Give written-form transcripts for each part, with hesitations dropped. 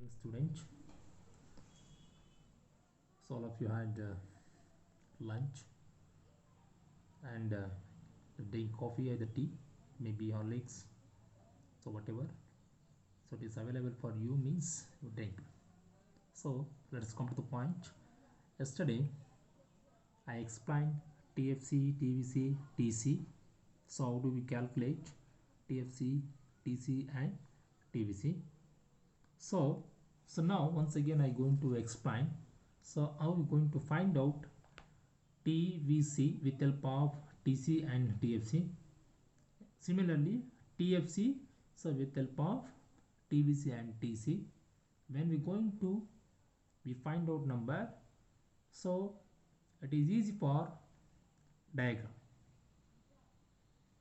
Dear student, so all of you had lunch and drink coffee, either tea, maybe Horlicks, so whatever. So it is available for you means you drink. So let's come to the point. Yesterday I explained TFC, TVC, TC. So how do we calculate TFC, TC and TVC? So now once again I going to explain. So how we going to find out TVC with help of TC and TFC. Similarly, TFC so with help of TVC and TC. When we going to we find out number, so it is easy for diagram.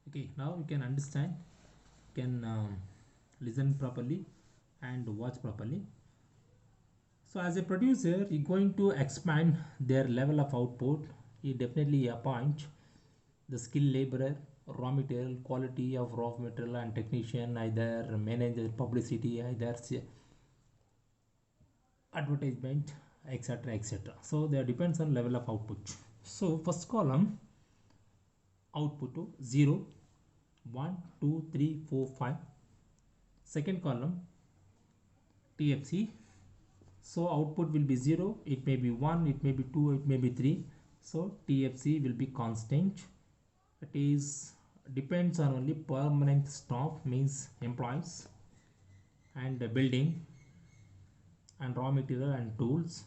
Okay, now you can understand, can listen properly and watch properly. So as a producer, you're going to expand their level of output. You definitely appoint the skilled laborer, raw material, quality of raw material and technician, either manage publicity, either advertisement, etc, etc. So there depends on level of output. So first column output to 0, 1, 2, 3, 4, 5. Second column TFC. So output will be 0, it may be 1, it may be 2, it may be 3. So TFC will be constant. It is depends on only permanent staff, means employees, and building and raw material and tools.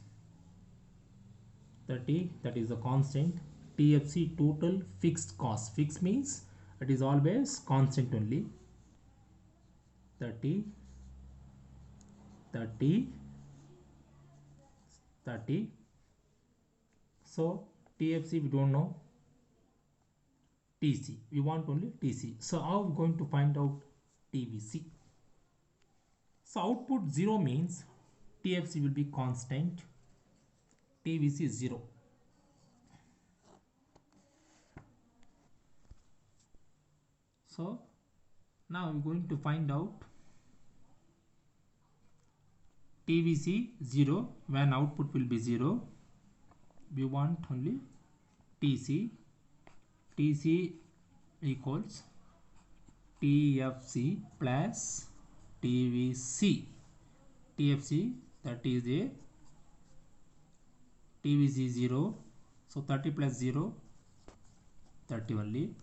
30, that is a constant. TFC total fixed cost. Fixed means it is always constant only. 30, 30, 30. So TFC we don't know. TC we want only TC. So how are we going to find out TVC? So output 0 means TFC will be constant, TVC 0. So now we're going to find out TVC 0. When output will be 0, we want only TC. TC equals TFC plus TVC. TFC, that is a TVC 0. So 30 plus 0, 30 only.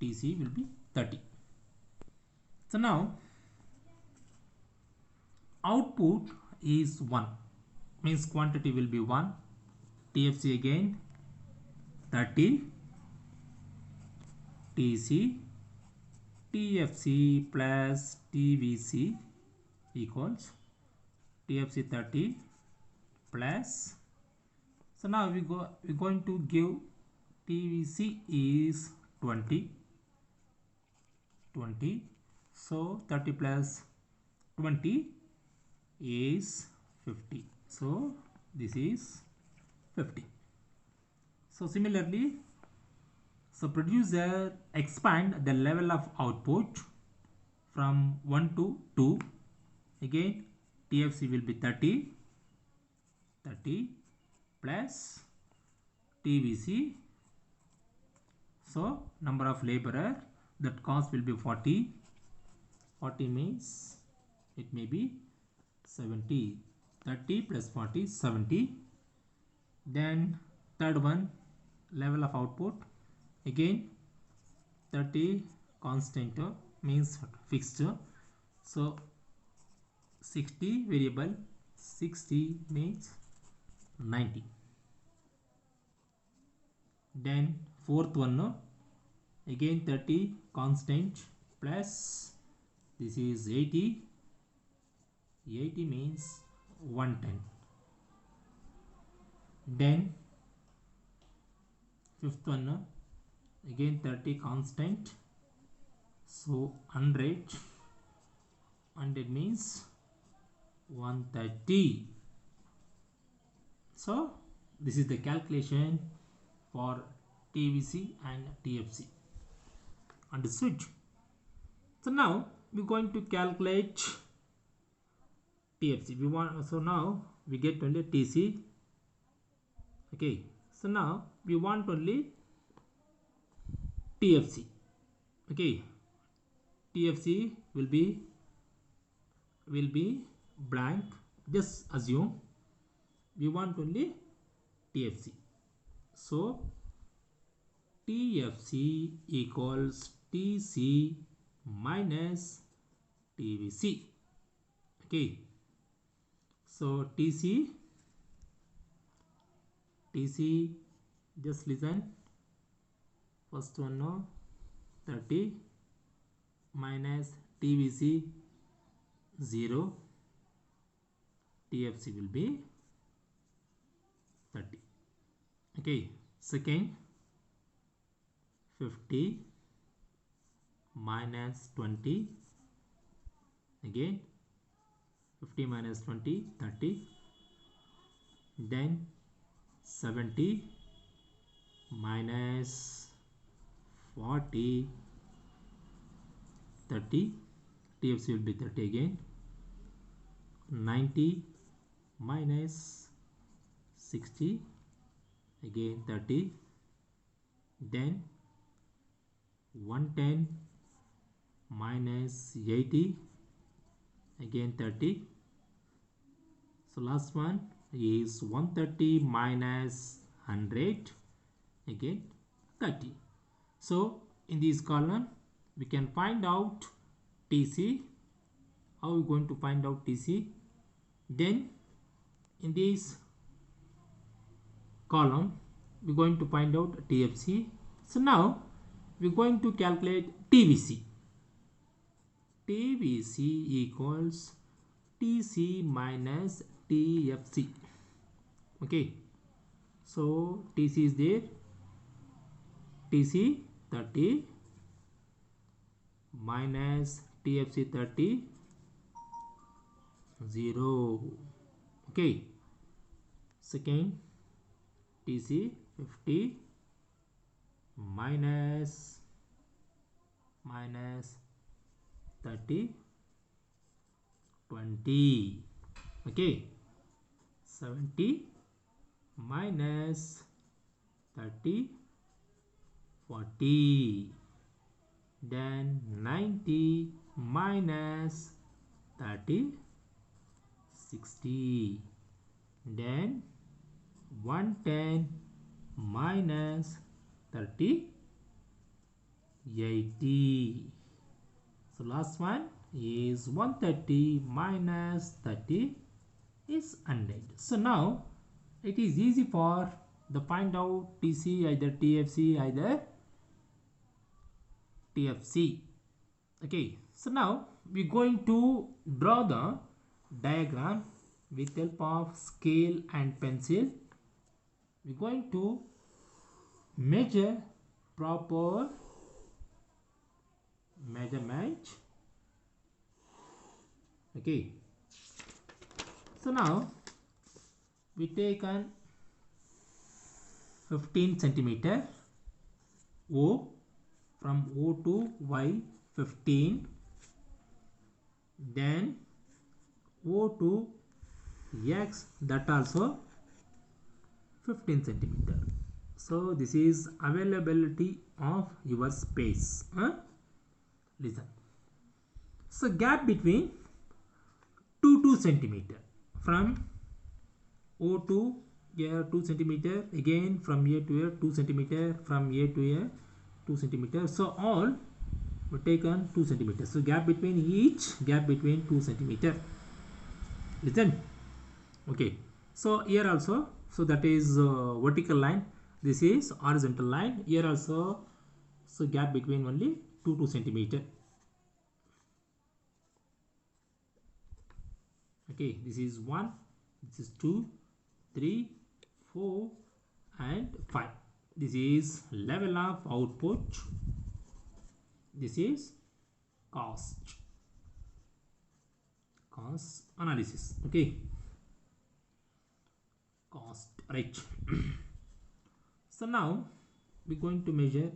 TC will be 30. So now output is 1, means quantity will be 1. TFC again 30. TC, TFC plus TVC equals TFC 30 plus. So now we're going to give TVC is 20. So 30 plus 20 is 50. So this is 50. So similarly, so producer expand the level of output from 1 to 2. Again TFC will be 30 plus TVC. So number of laborer, that cost will be 40. 40 means it may be 70. 30 plus 40, 70. Then third one, level of output. Again 30 constant means fixed. So 60 variable, 60 means 90. Then fourth one, again 30 constant plus this is 80. 80 means 110. Then fifth one, again 30 constant, so 100 means 130. So this is the calculation for TVC and TFC. Understood? So now we're going to calculate TFC. We want, so now we get only TC. Okay, so now we want only TFC. Okay, TFC will be blank. Just assume we want only TFC. So TFC equals TC minus TVC. Okay, so TC, just listen, first one, no, 30 minus TVC 0, TFC will be 30. Okay, second, 50 minus 20, again 50 minus 20, 30, then 70 minus 40, 30, TFC will be 30 again, 90 minus 60, again 30, then 110 minus 80, again 30. So last one is 130 minus 100, again 30. So in this column we can find out TC. How are we going to find out TC? Then in this column we're going to find out TFC. So now we're going to calculate TVC. TVC equals TC minus TFC. Okay, so TC is there, TC 30 minus TFC 30, 0. Okay, second, TC 50 minus 30, 20. Okay, 70 minus 30, 40. Then 90 minus 30, 60. Then 110 minus 30, 80. So last one is 130 minus 30 is 100. So now it is easy for the find out TC, either TFC, either TFC. Okay, so now we're going to draw the diagram with help of scale and pencil. We're going to measure proper measurement. Okay, so now we take an 15 centimeter O, from O to Y 15, then O to X, that also 15 centimeter. So this is availability of your space. Listen, so gap between 2 centimeter, from O to here 2 centimeter, again from here to here 2 centimeter, from here to here 2 centimeter. So all we taken 2 centimeter. So gap between each, gap between 2 centimeter. Listen. Okay. So here also, so that is vertical line. This is horizontal line. Here also, so gap between only 2 centimeter. Okay. This is 1. This is 2, 3, 4, and 5. This is level of output. This is cost analysis. Okay, cost, right? So now we're going to measure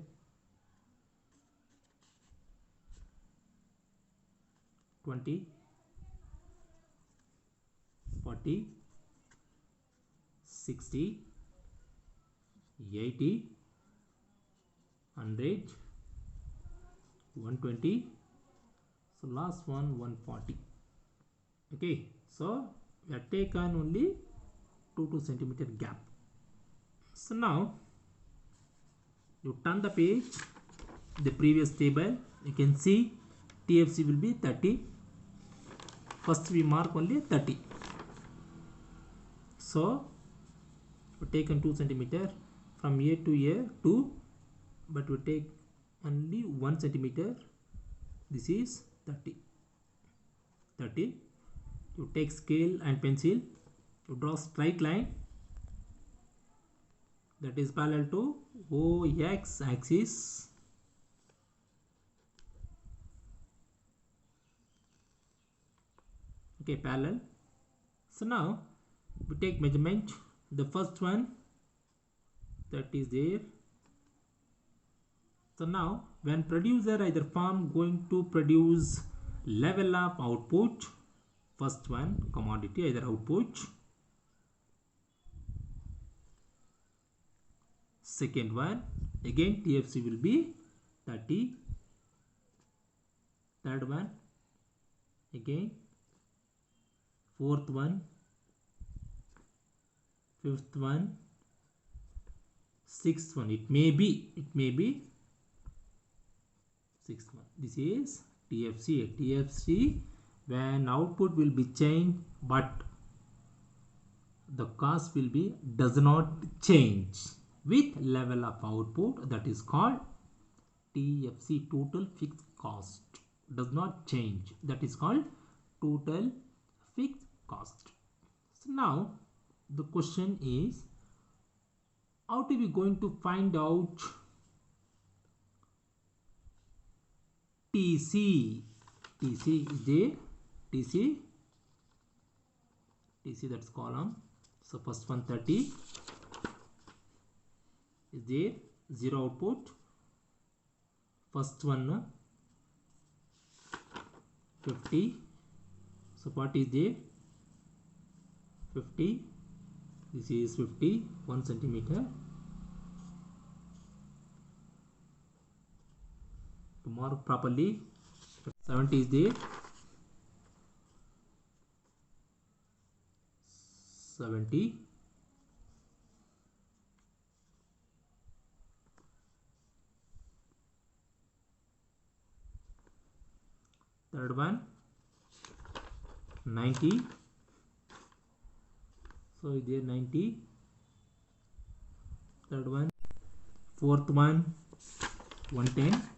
40, 60, 80, 100, 120. So last one 140. Okay, so we have taken only 2 centimeter gap. So now you turn the page, the previous table, you can see TFC will be 30. First we mark only 30. So we taken 2 centimeter from here to here 2, but we take only 1 centimeter. This is 30. You take scale and pencil, you draw straight line that is parallel to OX axis. Okay, parallel. So now we take measurement. The first one that is there. So now when producer either farm going to produce level of output, first one commodity either output, second one again TFC will be 30, third one again, fourth one, fifth one, sixth one. It may be sixth one. This is TFC. When output will be changed but the cost will be does not change with level of output, that is called TFC, total fixed cost. Does not change, that is called total fixed cost. So now the question is, how are we going to find out TC? TC is there. TC, that's column. So first one 30 is there, 0 output. First one 50. So what is there? 50. This is 50, 1 centimeter. To mark properly, 70 is there. 70. Third one 90. So there 90. Third one, fourth one 110.